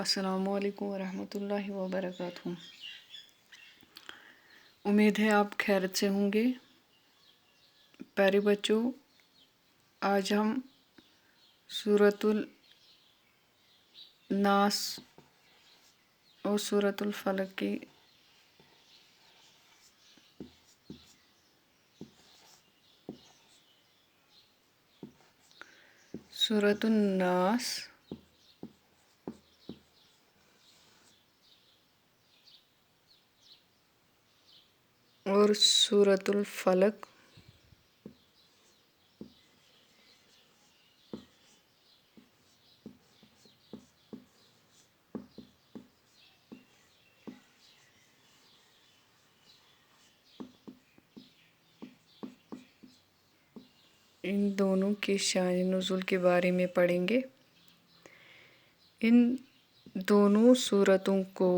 السلام علیکم ورحمۃ اللہ وبرکاتہ۔ امید ہے آپ خیریت سے ہوں گے۔ پیارے بچوں، آج ہم سورۃ الناس اور سورۃ الفلق کی سورۃ الناس اور سورۃ الفلق ان دونوں کے شان نزول کے بارے میں پڑھیں گے۔ ان دونوں سورتوں کو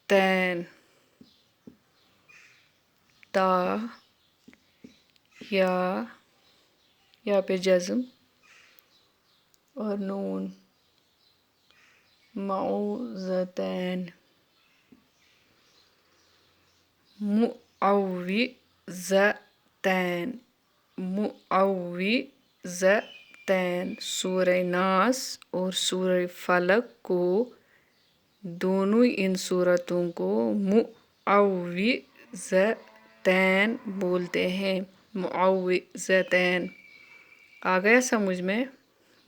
معوذتین تا یا پہ جزم اور نون معوذتین معوذتین سورہ ناس اور سورہ فلق کو دونوں ان سورتوں کو معوذتین بولتے ہیں۔ معوذتین آ گیا سمجھ میں؟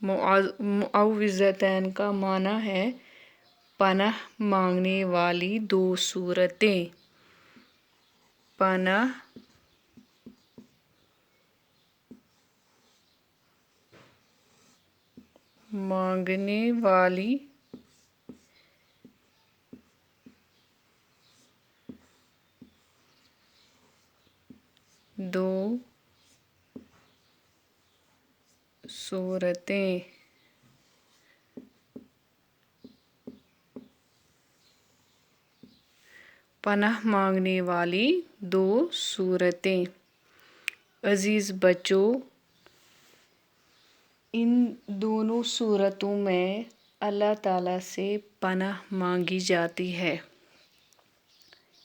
معوذتین کا معنی ہے پناہ مانگنے والی دو صورتیں۔ پناہ مانگنے والی دو صورتیں۔ پناہ مانگنے والی دو صورتیں۔ عزیز بچوں، ان دونوں صورتوں میں اللہ تعالیٰ سے پناہ مانگی جاتی ہے،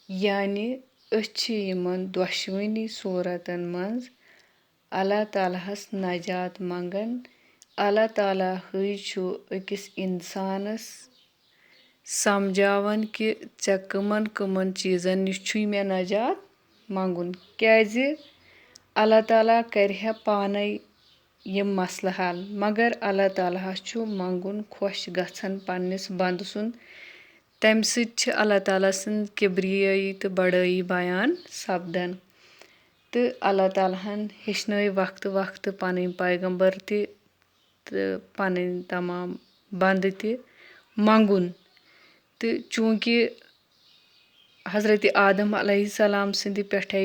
یعنی أسۍ چھِ یِمن دۄشوٕنی صوٗرتن منٛز اللہ تعالیٰ ہس نجات منٛگان۔ اللہ تعالیٰ ہٕے چھُ أکِس اِنسانس سمجھاوان کہِ ژےٚ کٕمن کٕمن چیٖزن نِش چھُے مےٚ نجات منٛگُن، کیٛازِ اللہ تعالیٰ کرِ ہا پانے یِم مسلہٕ حل، مگر اللہ تعالیٰ ہس چھُ منٛگُن خۄش گژھان پننِس بنٛدٕ سُنٛد۔ تمہِ سۭتۍ چھِ اللہ تعالیٰ سٕنٛز کِبریٲیی تہٕ بڑٲیی بیان سپدان، تہٕ اللہ تعالیٰ ہن ہیٚچھنٲے وقتہٕ وقتہٕ پنٕنۍ پیغمبر تہِ تہٕ پنٕنۍ تمام بنٛدٕ تہِ منٛگُن۔ تہٕ چوٗنٛکہِ حضرتِ آدم علیہ السلام سٕنٛدِ پٮ۪ٹھے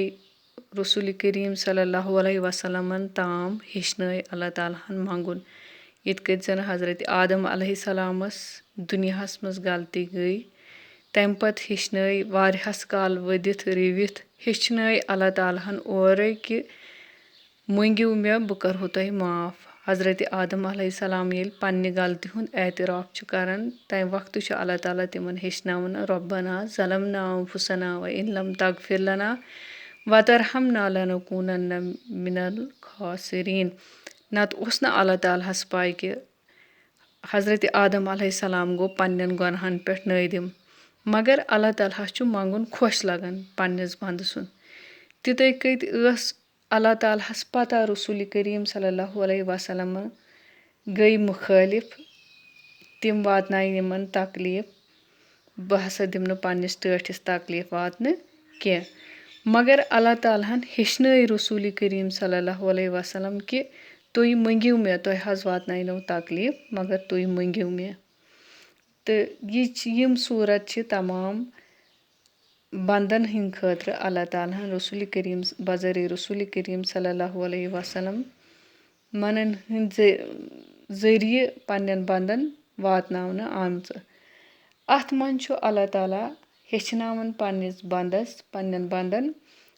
رسول کریم صلی اللہ علیہ وسلمن تام ہیٚچھنٲے اللہ تعالیٰ ہن منٛگُن۔ یِتھ کٔنۍ زن حضرتِ آدم علیہ السلامس دُنیاہس منٛز غلطی گٔے، تمہِ پتہٕ ہیٚچھنٲے واریاہس کال ؤدِتھ رٔوِتھ ہیٚچھنٲے اللہ تعالیٰ ہن اورے کہِ مٔنٛگِو مےٚ بہٕ کرہو تۄہہِ معاف۔ حضرتِ آدم علیہ السلام ییٚلہِ پننہِ غلطی ہُنٛد اعتراف چھُ کران، تمہِ وقتہٕ چھُ اللہ تعالیٰ تِمن ہیٚچھناوان رۄبنا ظلمنا انفسنا وإن لم تغفر لنا وترحمنا لنكونن من الخاسرین۔ نتہٕ اوس نہٕ اللہ تعالیٰ ہس پاے کہِ حضرتِ آدم علیہ السلام گوٚو پننٮ۪ن گۄنہن پٮ۪ٹھ نٲدِم، مگر اللہ تعالیٰ ہس چھُ منٛگُن خۄش لگان پننِس بنٛدٕ سُنٛد۔ تِتھے کٔنۍ ٲس اللہ تعالیٰ ہس پتہ رسول کریم صلی اللہ علیہ وسلم گٔے مُخٲلف، تِم واتنایہِ یِمن تکلیٖف، بہٕ ہسا دِمہٕ نہٕ پننِس ٹٲٹھِس تکلیٖف واتنہٕ کینٛہہ، مگر اللہ تعالیٰ ہن ہیٚچھنٲے رسول کریم صلی اللہ علیہ وسلم کہِ تُہۍ مٔنٛگِو مےٚ، تۄہہِ حظ واتناینو تکلیٖف مگر تُہۍ مٔنٛگِو مےٚ۔ تہٕ یِم صوٗرت چھِ تمام بنٛدن ہٕنٛدِ خٲطرٕ اللہ تعالیٰ ہن رسول کریم بذریعہ رسول کریم صلی اللہ علیہ وسلم منن ہٕنٛدِ ذٔریعہٕ پننٮ۪ن بنٛدن واتناونہٕ آمژٕ۔ اَتھ منٛز چھُ اللہ تعالیٰ ہیٚچھناوان پنٛنٮ۪ن بنٛدن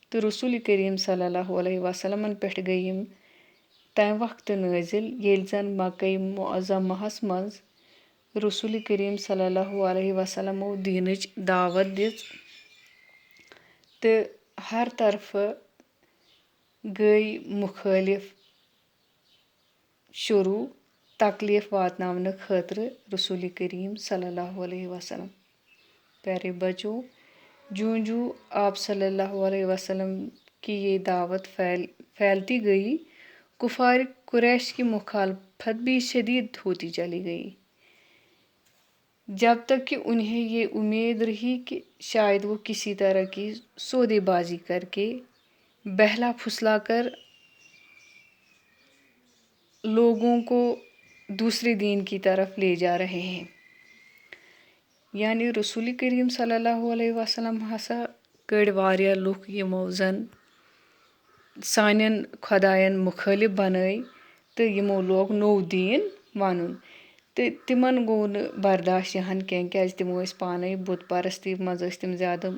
تہٕ رسول کریم صلی اللہ علیہ وسلمن پٮ۪ٹھ گٔے یِم تمہِ وقتہٕ نٲزِل ییٚلہِ زن مکہ معظمہس منٛز رسول کریم صلی اللہ علیہ وسلمو دیٖنٕچ دعوت دِژ تہٕ ہر طرفہٕ گٔے مُخٲلف شروٗع تکلیٖف واتناونہٕ خٲطرٕ رسول کریم صلی اللہ علیہ وسلم. پیارے بچوں، جوں آپ صلی اللہ علیہ وسلم کی یہ دعوت پھیلتی گئی، کفار قریش کی مخالفت بھی شدید ہوتی چلی گئی، جب تک کہ انہیں یہ امید رہی کہ شاید وہ کسی طرح کی سودے بازی کر کے بہلا پھسلا کر لوگوں کو دوسرے دین کی طرف لے جا رہے ہیں. یعنی رسول کریم صلی اللہ علیہ وسلم ہسا کٔڑۍ واریاہ لُکھ یِمو زن سانٮ۪ن خۄدایَن مُخٲلف بنٲے تہٕ یِمو لوگ نوٚو دیٖن ونُن تہٕ تِمن گوٚو نہٕ برداشت یِہان کینٛہہ کیٛازِ تِمو ٲسۍ پانے بُت پرستی منٛز ٲسۍ تِم زیادٕ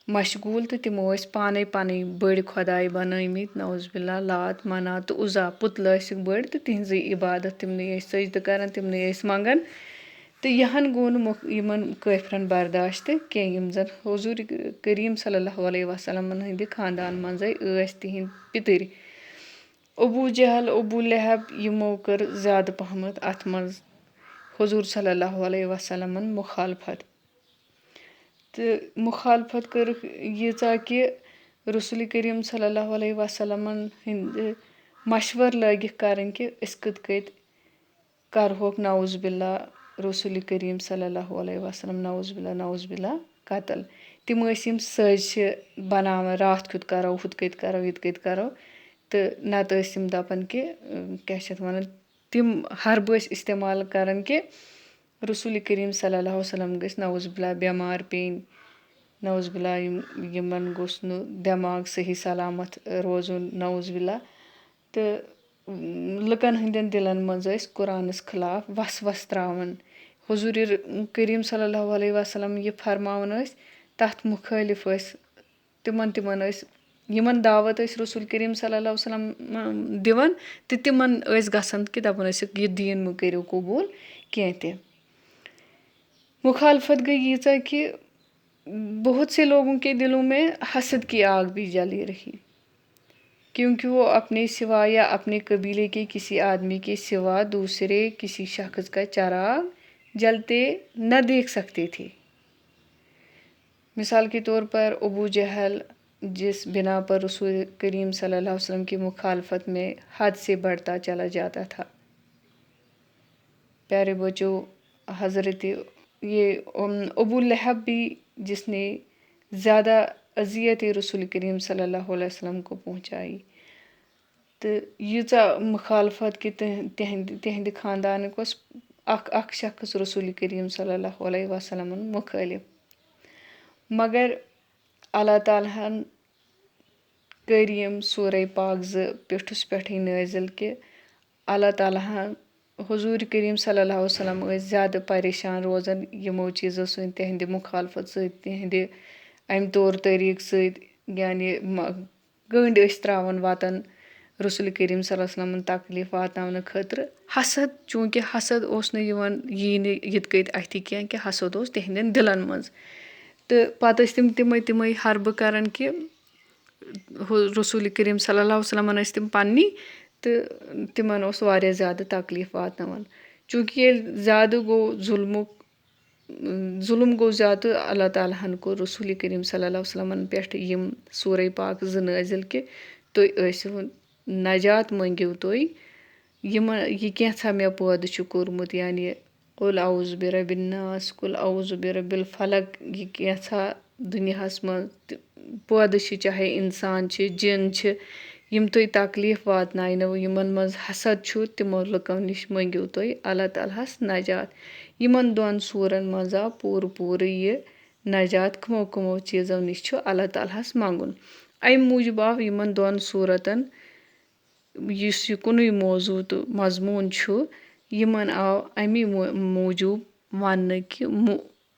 مشغوٗل تہٕ تِمو ٲسۍ پانے پنٕنۍ بٔڑۍ خۄداے بنٲمٕتۍ نعوذ باللہ لات منات تہٕ عزا پُتلہٕ ٲسِکھ بٔڑۍ تہٕ تِہنٛزٕے عبادت تِمنٕے ٲسۍ سجدٕ کران تِمنٕے ٲسۍ منگان تہٕ یِہان گوٚو نہٕ یِمن کٲفرن برداشت کینٛہہ یِم زن حضوٗر کریم صلی اللہ علیہ وسلمن ہٕنٛدِ خاندان منٛزے ٲسۍ تِہنٛدۍ پِتٕرۍ. ابوٗ جہل ابوٗ لہب یِمو کٔر زیادٕ پہمتھ اتھ منٛز حضوٗر صلی اللہ علیہ وسلمن مخالفت تہٕ مخالفت کٔرٕکھ ییٖژاہ کہِ رسول کریم صلی اللہ علیہ وسلمن ہٕنٛدِ مشور لٲگِکھ کرٕنۍ کہِ أسۍ کِتھ کٔنۍ کرہوکھ نعوذ باللہ رسول کریم صلی اللہ علیہ وسلم نعوذ باللہ قتل. تِم ٲسۍ یِم سٲزشہِ بناوان راتھ کیُتھ کرو ہُتھ کٔنۍ کرو یِتھ کٔنۍ کرو تہٕ نتہٕ ٲسۍ تِم دپان کہِ کیٛاہ چھِ اتھ ونان تِم حربہٕ ٲسۍ استعمال کران کہِ رسول کریم صلی اللہ علیہ وسلم گٔژھۍ نعوذ باللہ بٮ۪مار پیٚنۍ نعوذ باللہ یِمن گوٚژھ نہٕ دٮ۪ماغ صحیح سلامت روزُن نعوذ باللہ تہٕ لُکن ہٕنٛدٮ۪ن دِلن منٛز ٲسۍ قرآنس خٕلاف وسوس تراوان. حضوٗر کریم صلی اللہ علیہ وسلم یہِ فرماوان ٲسۍ تتھ مُخٲلف ٲسۍ تِمن ٲسۍ یِمن دعوت ٲسۍ رسول کریم صلی اللہ علیہ وسلم دِوان تہٕ تِمن ٲسۍ گژھان کہِ دپان ٲسِکھ یہِ دیٖن مہٕ کٔرِو قبوٗل کینٛہہ تہِ. مخالفت گٔے ییٖژاہ کہِ بہت سے لوگوں کے دلوں میں حسد کی آگ بھی جلی رہی کیونکہ وہ اپنے سوا یا اپنے قبیلے کے کسی آدمی کے سوا دوسرے کسی شخص کا چراغ جلتے نہ دیکھ سکتے تھے. مثال کے طور پر ابو جہل جس بنا پر رسول کریم صلی اللہ علیہ وسلم کی مخالفت میں حد سے بڑھتا چلا جاتا تھا. پیارے بچوں، حضرت یہ ابو لہب بھی جس نے زیادہ اذیت رسول کریم صلی اللہ علیہ وسلم کو پہنچائی تہٕ ییٖژاہ مخالفت کہ تِہنٛدِ خاندانُک اوس اکھ شخص رسول کریم صلی اللہ علیہ وسلمن مُخٲلف. مگر اللہ تعالیٰ ہن کٔرۍ یِم سورہ پاک 2 پیٚٹھُس پٮ۪ٹھٕے نٲزِل کہِ اللہ تعالیٰ ہن حضوٗر کریم صلی اللہ علیہ وسلم ٲسۍ زیادٕ پریشان روزان یِمو چیٖزو سۭتۍ تِہنٛدِ مخالفت سۭتۍ تِہنٛدِ امہِ طور طٔریٖقہٕ سۭتۍ یعنی گٔنٛڈۍ ٲسۍ تراوان وتن رسول کریم صلی اللہ علیہ وسلمن تکلیٖف واتناونہٕ خٲطرٕ. حسد چوٗنٛکہِ حسد اوس نہٕ یِوان یی نہٕ یِتھ کٔنۍ اتھِ کینٛہہ کہِ حسد اوس تِہنٛدٮ۪ن دِلن منٛز تہٕ پتہٕ ٲسۍ تِم تِمے حربہٕ کران کہِ رسول کریم صلی اللہ علیہ وسلمن ٲسۍ تِم پننی تہٕ تِمن اوس واریاہ زیادٕ تکلیٖف واتناوان. چوٗنٛکہِ ییٚلہِ زیادٕ گوٚو ظُلم گوٚو زیادٕ اللہ تعالیٰ ہن کوٚر رسول کریم صلی اللہ علیہ وسلمن پٮ۪ٹھ یِم سورہ پاک 2 نٲزِل کہِ تُہۍ ٲسِو نجات مٔنگِو تُہۍ یہِ کینٛژھا مےٚ پٲدٕ چھُ کوٚرمُت یعنی قُل اعوذ برب الناس قُل اعوذ برب الفلق یہِ کینٛژھا دُنیاہس منٛز پٲدٕ چھِ چاہے انسان چھِ جِن چھِ یِم تُہۍ تکلیٖف واتناینو یِمن منٛز حسد چھُ تِمو لُکو نِش مٔنگِو تُہۍ اللہ تعالیٰ ہس نجات. یِمن 2 سوٗرن منٛز آو پوٗرٕ یہِ نجات کٕمو چیٖزو نِش چھُ اللہ تعالیٰ ہس منٛگُن. امہِ موٗجوٗب آو یِمن 2 سوٗرتن یُس یہِ کُنُے موضوٗع تہٕ مضموٗن چھُ یِمن آو امی موٗجوٗب وننہٕ کہِ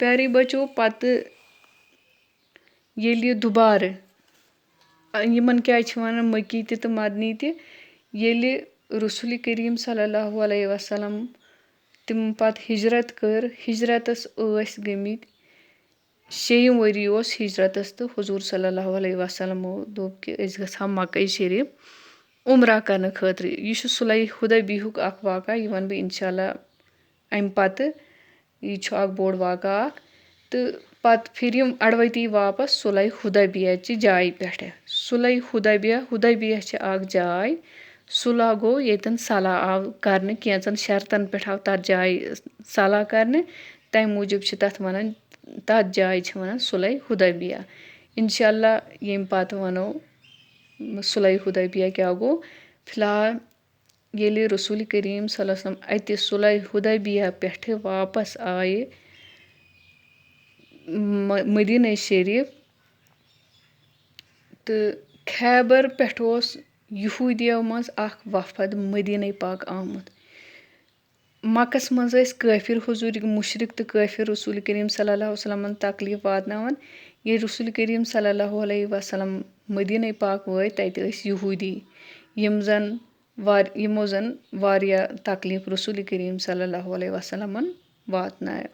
پیارے بچو پتہٕ ییٚلہِ دُبارٕ یِمن کیٛازِ چھِ وَنان مکی تہِ تہٕ مدنی تہِ ییٚلہِ رسول کریم صلی اللہ علیہ وسلم تِم پتہٕ ہجرت کٔر ہجرتس ٲسۍ گٔمٕتۍ 6 ؤری اوس ہجرتس تہٕ حضوٗر صلی اللہ علیہ وسلمو دوٚپ کہِ أسۍ گژھٕ ہاو مکے شریٖف عمرہ کرنہٕ خٲطرٕ. یہِ چھُ صلح حدیبیہُک اکھ واقعہ یہِ وَنہٕ بہٕ انشاء اللہ امہِ پتہٕ. یہِ چھُ اکھ بوٚڑ واقعہ اکھ تہٕ پتہٕ پھِرِ یِم اڑوتی واپس صلح حدیبیہ چہِ جایہِ پٮ۪ٹھٕ. صلح حدیبیہ چھِ اکھ جاے صلح گوٚو ییٚتٮ۪ن صلح آو کرنہٕ کینٛژن شرطن پٮ۪ٹھ آو تتھ جایہِ صلح کرنہٕ تمہِ موٗجوٗب چھِ تتھ ونان تتھ جایہِ چھِ ونان صلح حدیبیہ. انشاء اللہ ییٚمہِ پتہٕ ونو صلح حدیبیہ کیٛاہ گوٚو. فی الحال ییٚلہِ رسول کریم صلی اللہ علیہ وسلم اتہِ صلح حدیبیہ پٮ۪ٹھٕ واپس آیہِ مدیٖنہ شریٖف تہٕ خیبر پٮ۪ٹھ اوس یہوٗدیو منٛز اکھ وفد مدیٖنہ پاک آمُت. مکس منٛز ٲسۍ کٲفر حضوٗرٕکۍ مُشرق تہٕ کٲفر رسول کریم صلی اللہ علیہ وسلمن تکلیٖف واتناوان. ییٚلہِ رسول کریم صلی اللہ علیہ وسلم مدیٖنہ پاک وٲتۍ تتہِ ٲسۍ یہوٗدی یِمو زن واریاہ تکلیٖف رسول کریم صلی اللہ علیہ وسلمن واتنایو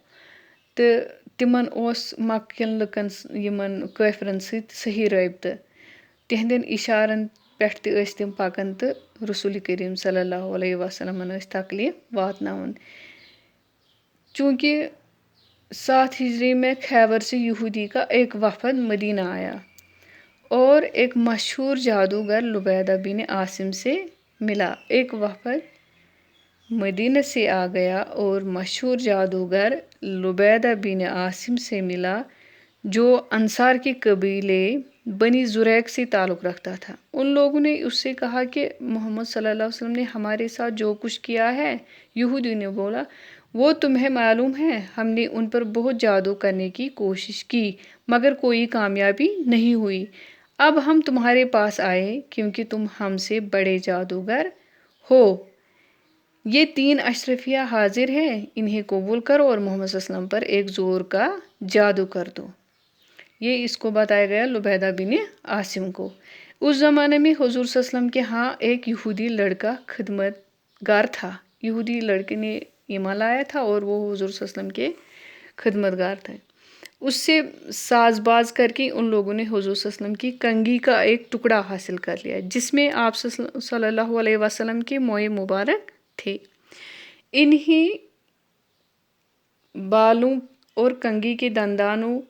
تہٕ تِمن اوس مکہٕ کٮ۪ن لُکن یِمن کٲفرن سۭتۍ صحیح رٲبطہٕ. تِہنٛدٮ۪ن اشارن پٮ۪ٹھ تہِ ٲسۍ تِم پکان تہٕ رسول کریم صلی اللہ علیہ وسلمن ٲسۍ تکلیٖف واتناوان. چونکہ 7 ہجری میں خیبر سے یہودی کا ایک وفد مدینہ آیا اور ایک مشہور جادوگر لبیدہ بن عاصم سے ملا. ایک وفد مدینہ سے آ گیا اور مشہور جادوگر لبیدہ بن عاصم سے ملا جو انصار کے قبیلے بنی زریق سے تعلق رکھتا تھا. ان لوگوں نے اس سے کہا کہ محمد صلی اللہ علیہ وسلم نے ہمارے ساتھ جو کچھ کیا ہے. یہودی نے بولا وہ تمہیں معلوم ہے ہم نے ان پر بہت جادو کرنے کی کوشش کی مگر کوئی کامیابی نہیں ہوئی. اب ہم تمہارے پاس آئے کیونکہ تم ہم سے بڑے جادوگر ہو. یہ 3 اشرفیہ حاضر ہیں انہیں قبول کرو اور محمد صلی اللہ علیہ وسلم پر ایک زور کا جادو کر دو. یہ اس کو بتایا گیا لبیدہ بن عاصم کو. اس زمانے میں حضور صلی اللہ علیہ وسلم کے ہاں ایک یہودی لڑکا خدمت گار تھا. یہودی لڑکے نے ایمان لایا تھا اور وہ حضور صلی اللہ علیہ وسلم کے خدمت گار تھے. اس سے ساز باز کر کے ان لوگوں نے حضور صلی اللہ علیہ وسلم کی کنگھی کا ایک ٹکڑا حاصل کر لیا جس میں آپ صلی اللہ علیہ وسلم کے موئے مبارک تھے. انہی بالوں اور کنگھی کے دندانوں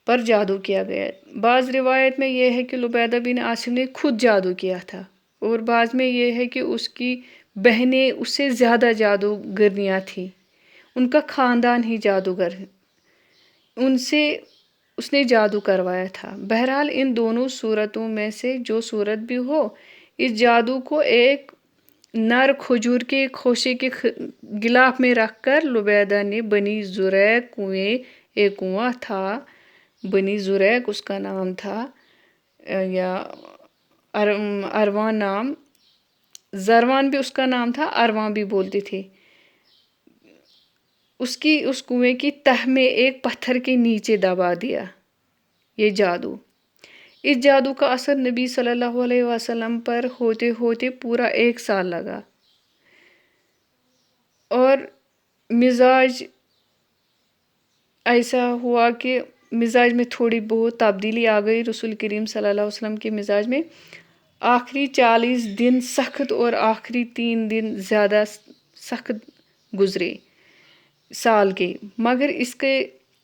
پر جادو کیا گیا. بعض روایت میں یہ ہے کہ لبیدہ بن عاصم نے خود جادو کیا تھا اور بعض میں یہ ہے کہ اس کی بہنیں اس سے زیادہ جادوگرنیاں تھیں. ان کا خاندان ہی جادوگر ان سے اس نے جادو کروایا تھا. بہرحال ان دونوں صورتوں میں سے جو صورت بھی ہو اس جادو کو ایک نر کھجور کے خوشے کے غلاف میں رکھ کر لبیدہ نے بنی زریق کنویں ایک کنواں تھا بنی زریق اس کا نام تھا یا اروان نام زروان بھی اس کا نام تھا اروان بھی بولتے تھے. اس کنویں کی تہ میں ایک پتھر کے نیچے دبا دیا یہ جادو. اس جادو کا اثر نبی صلی اللہ علیہ وسلم پر ہوتے ہوتے پورا 1 سال لگا اور مزاج ایسا ہوا کہ مزاج میں تھوڑی بہت تبدیلی آ گئی رسول کریم صلی اللہ علیہ وسلم کے مزاج میں. آخری 40 دن سخت اور آخری 3 دن زیادہ سخت گزرے سال کے مگر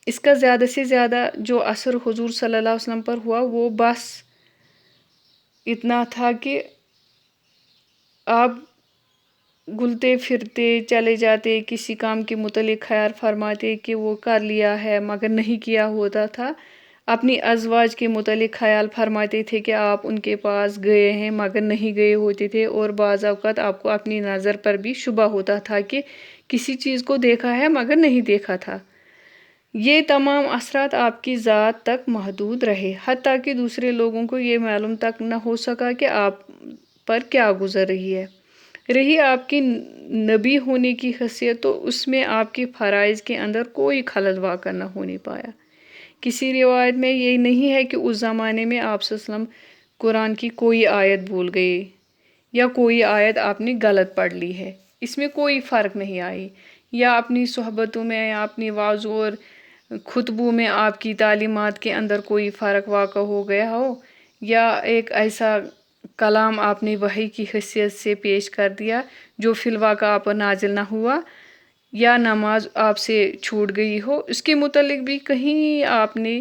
اس کا زیادہ سے زیادہ جو اثر حضور صلی اللہ علیہ وسلم پر ہوا وہ بس اتنا تھا کہ آپ گلتے پھرتے چلے جاتے کسی کام کے متعلق خیال فرماتے کہ وہ کر لیا ہے مگر نہیں کیا ہوتا تھا. اپنی ازواج کے متعلق خیال فرماتے تھے کہ آپ ان کے پاس گئے ہیں مگر نہیں گئے ہوتے تھے اور بعض اوقات آپ کو اپنی نظر پر بھی شبہ ہوتا تھا کہ کسی چیز کو دیکھا ہے مگر نہیں دیکھا تھا. یہ تمام اثرات آپ کی ذات تک محدود رہے حتیٰ کہ دوسرے لوگوں کو یہ معلوم تک نہ ہو سکا کہ آپ پر کیا گزر رہی ہے. رہی آپ کی نبی ہونے کی حیثیت تو اس میں آپ کے فرائض کے اندر کوئی خلل واقع نہ ہونے پایا۔ کسی روایت میں یہ نہیں ہے کہ اس زمانے میں آپ صلی اللہ علیہ وسلم قرآن کی کوئی آیت بھول گئے یا کوئی آیت آپ نے غلط پڑھ لی ہے، اس میں کوئی فرق نہیں آئی، یا اپنی صحبتوں میں یا اپنی وعظوں اور خطبوں میں آپ کی تعلیمات کے اندر کوئی فرق واقع ہو گیا ہو، یا ایک ایسا کلام آپ نے وحی کی حیثیت سے پیش کر دیا جو فی الواقع آپ پر نازل نہ ہوا، یا نماز آپ سے چھوٹ گئی ہو، اس کے متعلق بھی کہیں آپ نے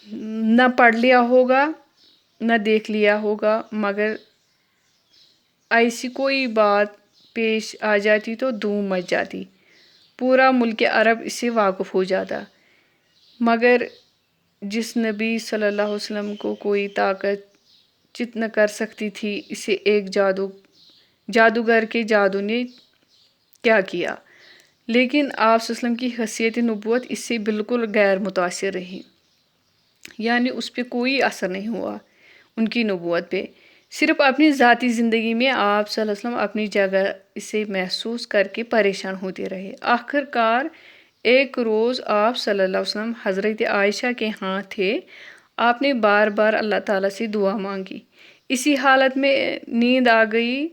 نہ پڑھ لیا ہوگا نہ دیکھ لیا ہوگا، مگر ایسی کوئی بات پیش آ جاتی تو دھوم مچ جاتی، پورا ملک عرب اس سے واقف ہو جاتا۔ مگر جس نبی صلی اللہ علیہ وسلم کو کوئی طاقت چت نہ کر سکتی تھی، اسے ایک جادوگر کے جادو نے کیا کیا، لیکن آپ صلی اللہ علیہ وسلم کی حیثیت نبوت اس سے بالکل غیر متاثر رہی، یعنی اس پہ کوئی اثر نہیں ہوا ان کی نبوت پہ۔ صرف اپنی ذاتی زندگی میں آپ صلی اللہ علیہ وسلم اپنی جگہ اسے محسوس کر کے پریشان ہوتے رہے۔ آخر کار ایک روز آپ صلی اللہ علیہ وسلم حضرت عائشہ کے ہاں تھے، آپ نے بار بار اللہ تعالیٰ سے دعا مانگی، اسی حالت میں نیند آ گئی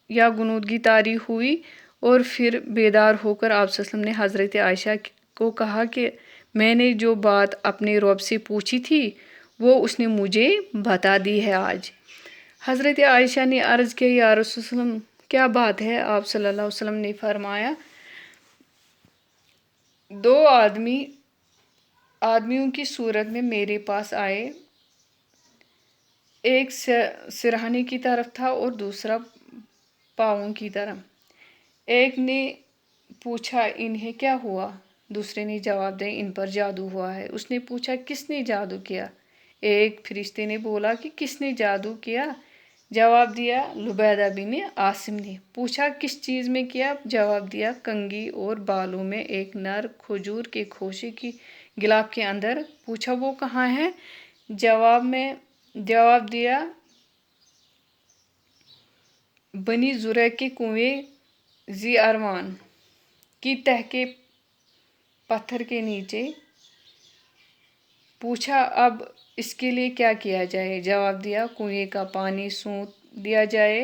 یا غنودگی طاری ہوئی، اور پھر بیدار ہو کر آپ صلی اللہ علیہ وسلم نے حضرت عائشہ کو کہا کہ میں نے جو بات اپنے رب سے پوچھی تھی وہ اس نے مجھے بتا دی ہے آج۔ حضرت عائشہ نے عرض کیا یا رسول اللہ علیہ وسلم کیا بات ہے؟ آپ صلی اللہ علیہ وسلم نے فرمایا، دو آدمیوں کی صورت میں میرے پاس آئے، ایک سرہانے کی طرف تھا اور دوسرا پاؤں کی طرف۔ ایک نے پوچھا انہیں کیا ہوا؟ دوسرے نے جواب دیا ان پر جادو ہوا ہے۔ اس نے پوچھا کس نے جادو کیا؟ ایک فرشتے نے بولا کہ کس نے جادو کیا؟ جواب دیا لبیدہ بن عاصم نے۔ پوچھا کس چیز میں کیا؟ جواب دیا کنگھی اور بالوں میں ایک نر کھجور کے خوشے کی گلاب کے اندر۔ پوچھا وہ کہاں ہے؟ جواب دیا بنی زریق کے کنویں ذی اروان کی تہ کے پتھر کے نیچے۔ پوچھا اب اس کے لیے کیا کیا جائے؟ جواب دیا کنویں کا پانی سونت دیا جائے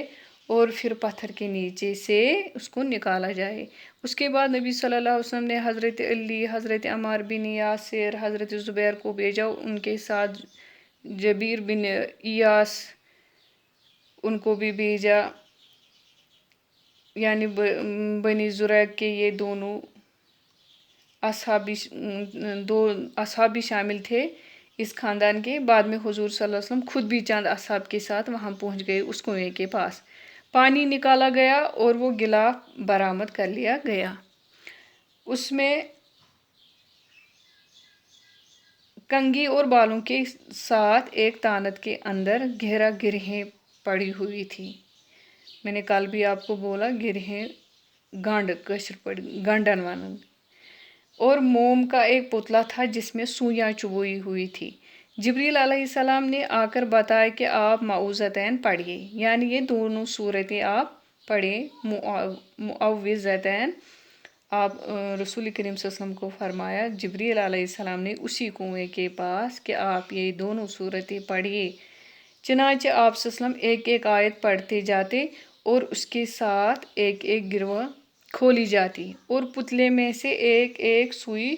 اور پھر پتھر کے نیچے سے اس کو نکالا جائے۔ اس کے بعد نبی صلی اللہ علیہ وسلم نے حضرت علی، حضرت عمار بن یاسر، حضرت زبیر کو بھیجا، ان کے ساتھ جبیر بن ایاس ان کو بھی بھیجا، یعنی بنی زریق کے یہ دونوں دو اصحاب بھی شامل تھے اس خاندان کے۔ بعد میں حضور صلی اللہ علیہ وسلم خود بھی چند اصحاب کے ساتھ وہاں پہنچ گئے اس کنویں کے پاس۔ پانی نکالا گیا اور وہ غلاف برآمد کر لیا گیا۔ اس میں کنگھی اور بالوں کے ساتھ ایک تانت کے اندر گرہیں پڑی ہوئی تھی۔ میں نے کل بھی آپ کو بولا گرہیں گنڈن ونن، اور موم کا ایک پتلا تھا جس میں سوئیاں چبھوئی ہوئی تھی۔ جبریل علیہ السلام نے آ کر بتایا کہ آپ معوذتین پڑھیے، یعنی یہ دونوں صورتیں آپ پڑھیں، معوذتین۔ آپ رسول کریم صلی اللہ علیہ وسلم کو فرمایا جبریل علیہ السلام نے اسی کنویں کے پاس کہ آپ یہ دونوں صورتیں پڑھیے۔ چنانچہ آپ صلی اللہ علیہ وسلم ایک ایک آیت پڑھتے جاتے اور اس کے ساتھ ایک ایک گرہ کھولی جاتی اور پتلے میں سے ایک ایک سوئی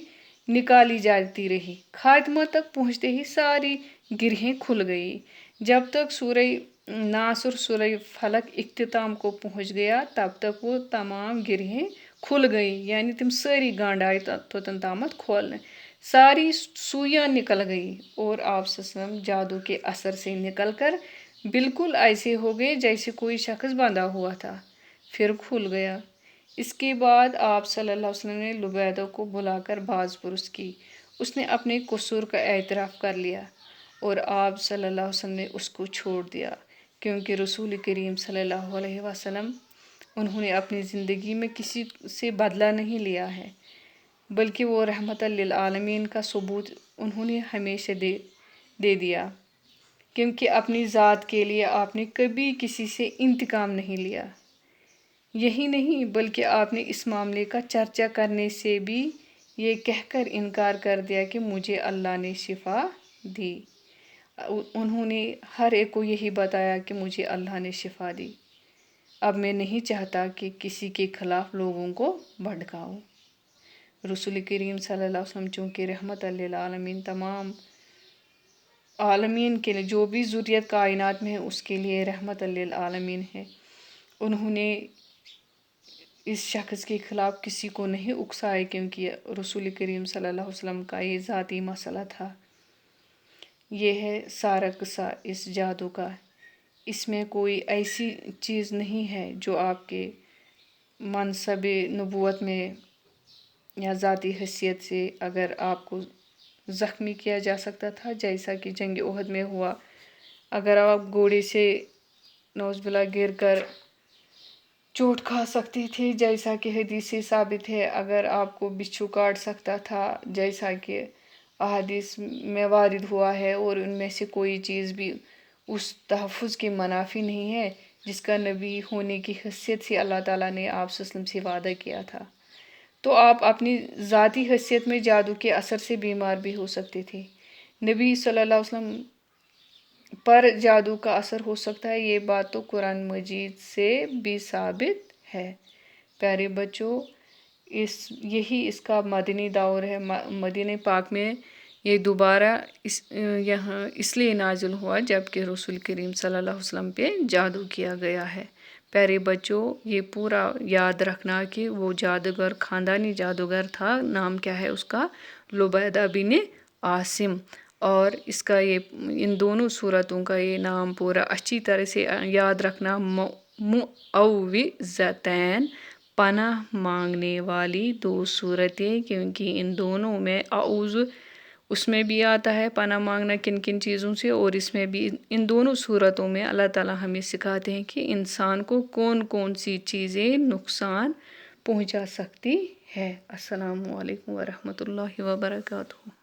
نکالی جاتی رہی۔ خاتمہ تک پہنچتے ہی ساری گرہیں کھل گئی۔ جب تک سورہ ناس اور سورہ فلق اختتام کو پہنچ گیا تب تک وہ تمام گرہیں کھل گئی، یعنی تم ساری گانڈ آئی توتن تامت کھولنے، ساری سوئیاں نکل گئی، اور آپ صلی اللہ علیہ وسلم جادو کے اثر سے نکل کر بالکل ایسے ہو گئے جیسے کوئی شخص بندھا ہوا تھا، پھر کھل گیا۔ اس کے بعد آپ صلی اللہ علیہ وسلم نے لبیدہ کو بلا کر باز پرس کی۔ اس نے اپنے قصور کا اعتراف کر لیا اور آپ صلی اللہ علیہ وسلم نے اس کو چھوڑ دیا، کیونکہ رسول کریم صلی اللہ علیہ وسلم انہوں نے اپنی زندگی میں کسی سے بدلہ نہیں لیا ہے، بلکہ وہ رحمت للعالمین کا ثبوت انہوں نے ہمیشہ دے دیا۔ کیونکہ اپنی ذات کے لیے آپ نے کبھی کسی سے انتقام نہیں لیا۔ یہی نہیں بلکہ آپ نے اس معاملے کا چرچا کرنے سے بھی یہ کہہ کر انکار کر دیا کہ مجھے اللہ نے شفا دی۔ انہوں نے ہر ایک کو یہی بتایا کہ مجھے اللہ نے شفا دی۔ اب میں نہیں چاہتا کہ کسی کے خلاف لوگوں کو بھڑکاؤں۔ رسول کریم صلی اللہ علیہ وسلم چونکہ رحمت للعالمین تمام عالمین کے لیے، جو بھی ذریت کائنات میں ہے اس کے لیے رحمت للعالمین ہے، انہوں نے اس شخص کے خلاف کسی کو نہیں اکسائے، کیونکہ رسول کریم صلی اللہ علیہ وسلم کا یہ ذاتی مسئلہ تھا۔ یہ ہے سارا قصہ اس جادو کا۔ اس میں کوئی ایسی چیز نہیں ہے جو آپ کے منصب نبوت میں یا ذاتی حیثیت سے اگر آپ کو زخمی کیا جا سکتا تھا، جیسا کہ جنگ احد میں ہوا۔ اگر آپ گھوڑے سے نعوذ باللہ گر کر چوٹ کھا سکتے تھے، جیسا کہ حدیث سے ثابت ہے۔ اگر آپ کو بچھو کاٹ سکتا تھا، جیسا کہ احادیث میں وارد ہوا ہے، اور ان میں سے کوئی چیز بھی اس تحفظ کے منافی نہیں ہے جس کا نبی ہونے کی حیثیت سے اللہ تعالیٰ نے آپ صلی اللہ علیہ وسلم سے وعدہ کیا تھا، تو آپ اپنی ذاتی حیثیت میں جادو کے اثر سے بیمار بھی ہو سکتے تھے۔ نبی صلی اللہ علیہ وسلم پر جادو کا اثر ہو سکتا ہے، یہ بات تو قرآن مجید سے بھی ثابت ہے۔ پیارے بچوں، یہی اس کا مدنی دور ہے۔ مدینہ پاک میں یہ دوبارہ یہاں اس لیے نازل ہوا جبکہ رسول کریم صلی اللہ علیہ وسلم پہ جادو کیا گیا ہے۔ پیارے بچوں، یہ پورا یاد رکھنا کہ وہ جادوگر خاندانی جادوگر تھا، نام کیا ہے اس کا؟ لبیدہ بن عاصم۔ اور اس کا ان دونوں صورتوں کا یہ نام پورا اچھی طرح سے یاد رکھنا، معوذتین، پناہ مانگنے والی دو صورتیں، کیونکہ ان دونوں میں اعوذ اس میں بھی آتا ہے پناہ مانگنا کن کن چیزوں سے، اور اس میں بھی ان دونوں صورتوں میں اللہ تعالیٰ ہمیں سکھاتے ہیں کہ انسان کو کون کون سی چیزیں نقصان پہنچا سکتی ہے۔ السلام علیکم ورحمۃ اللہ وبرکاتہ۔